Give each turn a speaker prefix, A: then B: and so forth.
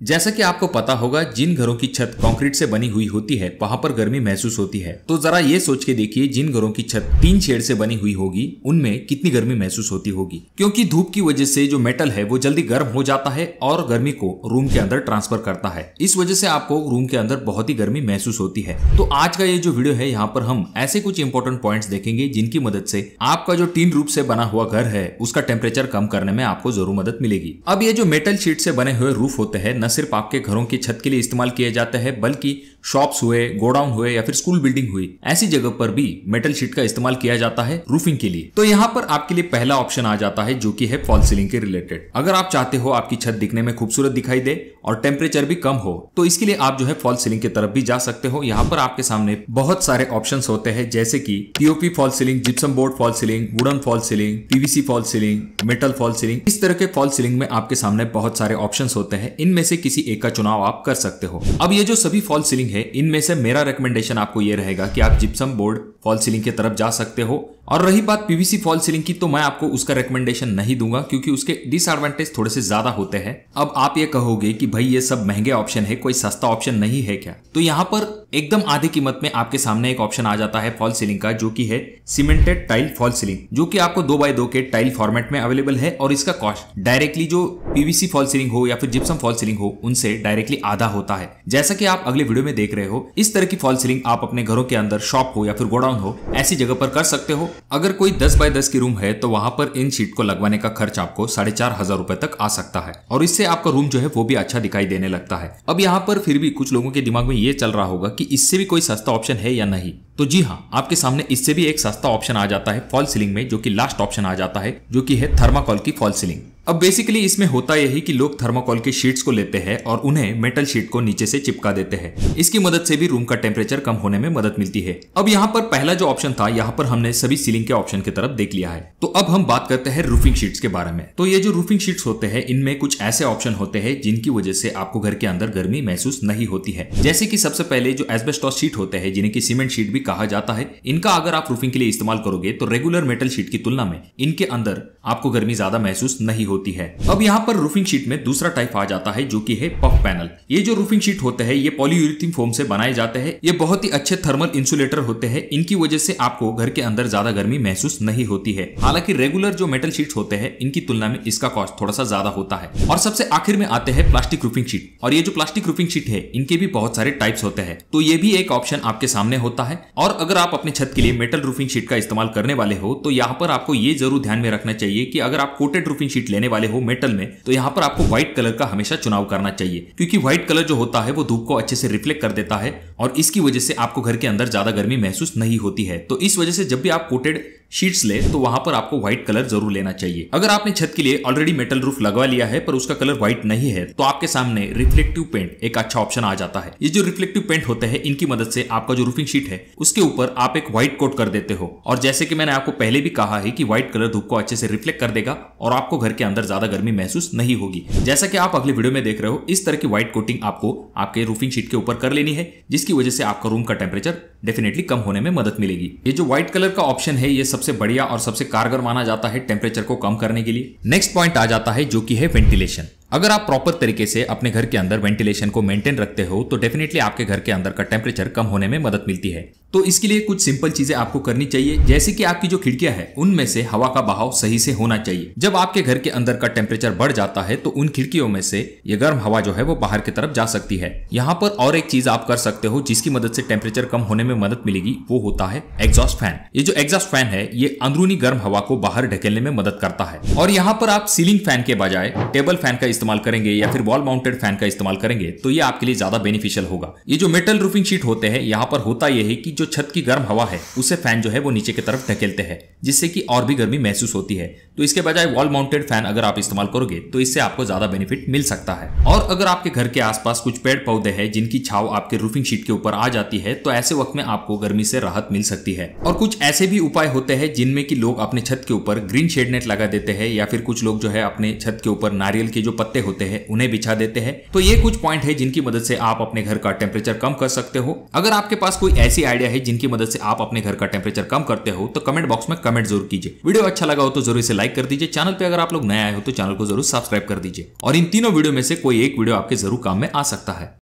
A: जैसा कि आपको पता होगा, जिन घरों की छत कंक्रीट से बनी हुई होती है वहां पर गर्मी महसूस होती है। तो जरा ये सोच के देखिए, जिन घरों की छत टीन शेड से बनी हुई होगी उनमें कितनी गर्मी महसूस होती होगी। क्योंकि धूप की वजह से जो मेटल है वो जल्दी गर्म हो जाता है और गर्मी को रूम के अंदर ट्रांसफर करता है। इस वजह से आपको रूम के अंदर बहुत ही गर्मी महसूस होती है। तो आज का ये जो वीडियो है, यहाँ पर हम ऐसे कुछ इंपॉर्टेंट पॉइंट्स देखेंगे जिनकी मदद से आपका जो टीन रूफ से बना हुआ घर है उसका टेम्परेचर कम करने में आपको जरूर मदद मिलेगी। अब ये जो मेटल शीट से बने हुए रूफ होते हैं न सिर्फ आपके घरों की छत के लिए इस्तेमाल किए जाते हैं, बल्कि शॉप्स हुए, गोडाउन हुए या फिर स्कूल बिल्डिंग हुई, ऐसी जगह पर भी मेटल शीट का इस्तेमाल किया जाता है रूफिंग के लिए। तो यहाँ पर आपके लिए पहला ऑप्शन आ जाता है जो कि है फॉल सीलिंग के रिलेटेड। अगर आप चाहते हो आपकी छत दिखने में खूबसूरत दिखाई दे और टेम्परेचर भी कम हो, तो इसके लिए आप जो है फॉल सीलिंग की तरफ भी जा सकते हो। यहाँ पर आपके सामने बहुत सारे ऑप्शन होते हैं, जैसे कि POP fall ceiling, gypsum board fall ceiling, wooden fall ceiling, PVC fall ceiling, metal fall ceiling. इस तरह के फॉल सीलिंग में आपके सामने बहुत सारे ऑप्शन होते हैं। इनमें से किसी एक का चुनाव आप कर सकते हो। अब ये जो सभी फॉल सीलिंग है, इनमें से मेरा रिकमेंडेशन आपको ये रहेगा कि आप जिप्सम बोर्ड फॉल सीलिंग की तरफ जा सकते हो। और रही बात पीवीसी फॉल सीलिंग की, तो मैं आपको उसका रिकमेंडेशन नहीं दूंगा क्योंकि उसके डिसएडवांटेज थोड़े से ज्यादा होते हैं। अब आप ये कहोगे कि भाई ये सब महंगे ऑप्शन है, कोई सस्ता ऑप्शन नहीं है क्या? तो यहाँ पर एकदम आधी कीमत में आपके सामने एक ऑप्शन आ जाता है फॉल सीलिंग का, जो कि है सीमेंटेड टाइल फॉल सीलिंग, जो कि आपको 2x2 के टाइल फॉर्मेट में अवेलेबल है। और इसका कॉस्ट डायरेक्टली जो पीवीसी फॉल सीलिंग हो या फिर जिप्सम फॉल सीलिंग हो उनसे डायरेक्टली आधा होता है। जैसा कि आप अगले वीडियो में देख रहे हो, इस तरह की फॉल सीलिंग आप अपने घरों के अंदर, शॉप हो या फिर गोडाउन हो, ऐसी जगह पर कर सकते हो। अगर कोई 10x10 की रूम है तो वहां पर इन शीट को लगवाने का खर्च आपको 4,500 रुपए तक आ सकता है और इससे आपका रूम जो है वो भी अच्छा दिखाई देने लगता है। अब यहाँ पर फिर भी कुछ लोगों के दिमाग में ये चल रहा होगा कि इससे भी कोई सस्ता ऑप्शन है या नहीं। तो जी हाँ, आपके सामने इससे भी एक सस्ता ऑप्शन आ जाता है फॉल सीलिंग में, जो कि लास्ट ऑप्शन आ जाता है, जो कि है थर्माकोल की फॉल सीलिंग। अब बेसिकली इसमें होता यही कि लोग थर्माकोल के शीट्स को लेते हैं और उन्हें मेटल शीट को नीचे से चिपका देते हैं। इसकी मदद से भी रूम का टेम्परेचर कम होने में मदद मिलती है। अब यहाँ पर पहला जो ऑप्शन था, यहाँ पर हमने सभी सीलिंग के ऑप्शन की तरफ देख लिया है। तो अब हम बात करते हैं रूफिंग शीट्स के बारे में। तो ये जो रूफिंग शीट्स होते हैं, इनमें कुछ ऐसे ऑप्शन होते हैं जिनकी वजह से आपको घर के अंदर गर्मी महसूस नहीं होती है। जैसे कि सबसे पहले जो एस्बेस्टॉस शीट होते हैं, जिन्हें की सीमेंट शीट भी कहा जाता है, इनका अगर आप रूफिंग के लिए इस्तेमाल करोगे तो रेगुलर मेटल शीट की तुलना में इनके अंदर आपको गर्मी ज्यादा महसूस नहीं होती है। अब यहाँ पर रूफिंग शीट में दूसरा टाइप आ जाता है, जो कि है पफ पैनल। ये जो रूफिंग शीट होते हैं, ये पॉलीयूरेथीन फोम से बनाए जाते हैं। ये बहुत ही अच्छे थर्मल इंसुलेटर होते हैं। इनकी वजह से आपको घर के अंदर ज्यादा गर्मी महसूस नहीं होती है। हालांकि रेगुलर जो मेटल शीट्स होते हैं, इनकी तुलना में इसका कॉस्ट थोड़ा सा ज्यादा होता है। और सबसे आखिर में आते हैं प्लास्टिक रूफिंग शीट। और ये जो प्लास्टिक रूफिंग शीट है, इनके भी बहुत सारे टाइप्स होते हैं। तो ये भी एक ऑप्शन आपके सामने होता है। और अगर आप अपने छत के लिए मेटल रूफिंग शीट का इस्तेमाल करने वाले हो, तो यहाँ पर आपको ये जरूर ध्यान में रखना चाहिए कि अगर आप कोटेड रूफिंग शीट लेने वाले हो मेटल में, तो यहाँ पर आपको व्हाइट कलर का हमेशा चुनाव करना चाहिए, क्योंकि व्हाइट कलर जो होता है वो धूप को अच्छे से रिफ्लेक्ट कर देता है और इसकी वजह से आपको घर के अंदर ज्यादा गर्मी महसूस नहीं होती है। तो इस वजह से जब भी आप कोटेड शीट्स ले तो वहां पर आपको व्हाइट कलर जरूर लेना चाहिए। अगर आपने छत के लिए ऑलरेडी मेटल रूफ लगवा लिया है पर उसका कलर व्हाइट नहीं है, तो आपके सामने रिफ्लेक्टिव पेंट एक अच्छा ऑप्शन आ जाता है। ये जो रिफ्लेक्टिव पेंट होते हैं, इनकी मदद से आपका जो रूफिंग शीट है उसके ऊपर आप एक व्हाइट कोट कर देते हो। और जैसे कि मैंने आपको पहले भी कहा है कि व्हाइट कलर धूप को अच्छे से रिफ्लेक्ट कर देगा और आपको घर के अंदर ज्यादा गर्मी महसूस नहीं होगी। जैसा कि आप अगले वीडियो में देख रहे हो, इस तरह की व्हाइट कोटिंग आपको आपके रूफिंग शीट के ऊपर कर लेनी है, जिसकी वजह से आपका रूम का टेम्परेचर डेफिनेटली कम होने में मदद मिलेगी। ये जो व्हाइट कलर का ऑप्शन है, ये सबसे बढ़िया और सबसे कारगर माना जाता है टेम्परेचर को कम करने के लिए। नेक्स्ट पॉइंट आ जाता है, जो कि है वेंटिलेशन। अगर आप प्रॉपर तरीके से अपने घर के अंदर वेंटिलेशन को मेंटेन रखते हो, तो डेफिनेटली आपके घर के अंदर का टेम्परेचर कम होने में मदद मिलती है। तो इसके लिए कुछ सिंपल चीजें आपको करनी चाहिए, जैसे कि आपकी जो खिड़कियां हैं उनमें से हवा का बहाव सही से होना चाहिए। जब आपके घर के अंदर का टेम्परेचर बढ़ जाता है तो उन खिड़कियों में से ये गर्म हवा जो है वो बाहर की तरफ जा सकती है। यहाँ पर और एक चीज आप कर सकते हो जिसकी मदद से टेम्परेचर कम होने में मदद मिलेगी, वो होता है एग्जॉस्ट फैन। ये जो एग्जॉस्ट फैन है, ये अंदरूनी गर्म हवा को बाहर ढकेलने में मदद करता है। और यहाँ पर आप सीलिंग फैन के बजाय टेबल फैन का इस्तेमाल करेंगे या फिर वॉल माउंटेड फैन का इस्तेमाल करेंगे तो ये आपके लिए ज्यादा बेनिफिशियल होगा। ये जो मेटल रूफिंग शीट होते हैं, यहाँ पर होता यह है कि जो छत की गर्म हवा है उसे फैन जो है वो नीचे की तरफ ढकेलते हैं, जिससे कि और भी गर्मी महसूस होती है। तो इसके बजाय वॉल माउंटेड फैन अगर आप इस्तेमाल करोगे तो इससे आपको ज्यादा बेनिफिट मिल सकता है। और अगर आपके घर के आसपास कुछ पेड़ पौधे हैं जिनकी छाव आपके रूफिंग शीट के ऊपर आ जाती है, तो ऐसे वक्त में आपको गर्मी से राहत मिल सकती है। और कुछ ऐसे भी उपाय होते हैं जिनमें कि लोग अपने छत के ऊपर ग्रीन शेड नेट लगा देते हैं, या फिर कुछ लोग जो है अपने छत के ऊपर नारियल के जो पत्ते गत्ते होते हैं उन्हें बिछा देते हैं। तो ये कुछ पॉइंट है जिनकी मदद से आप अपने घर का टेम्परेचर कम कर सकते हो। अगर आपके पास कोई ऐसी आइडिया है जिनकी मदद से आप अपने घर का टेम्परेचर कम करते हो तो कमेंट बॉक्स में कमेंट जरूर कीजिए। वीडियो अच्छा लगा हो तो जरूर इसे लाइक कर दीजिए। चैनल पे अगर आप लोग नए आए हो तो चैनल को जरूर सब्सक्राइब कर दीजिए और इन तीनों वीडियो में से कोई एक वीडियो आपके जरूर काम में आ सकता है।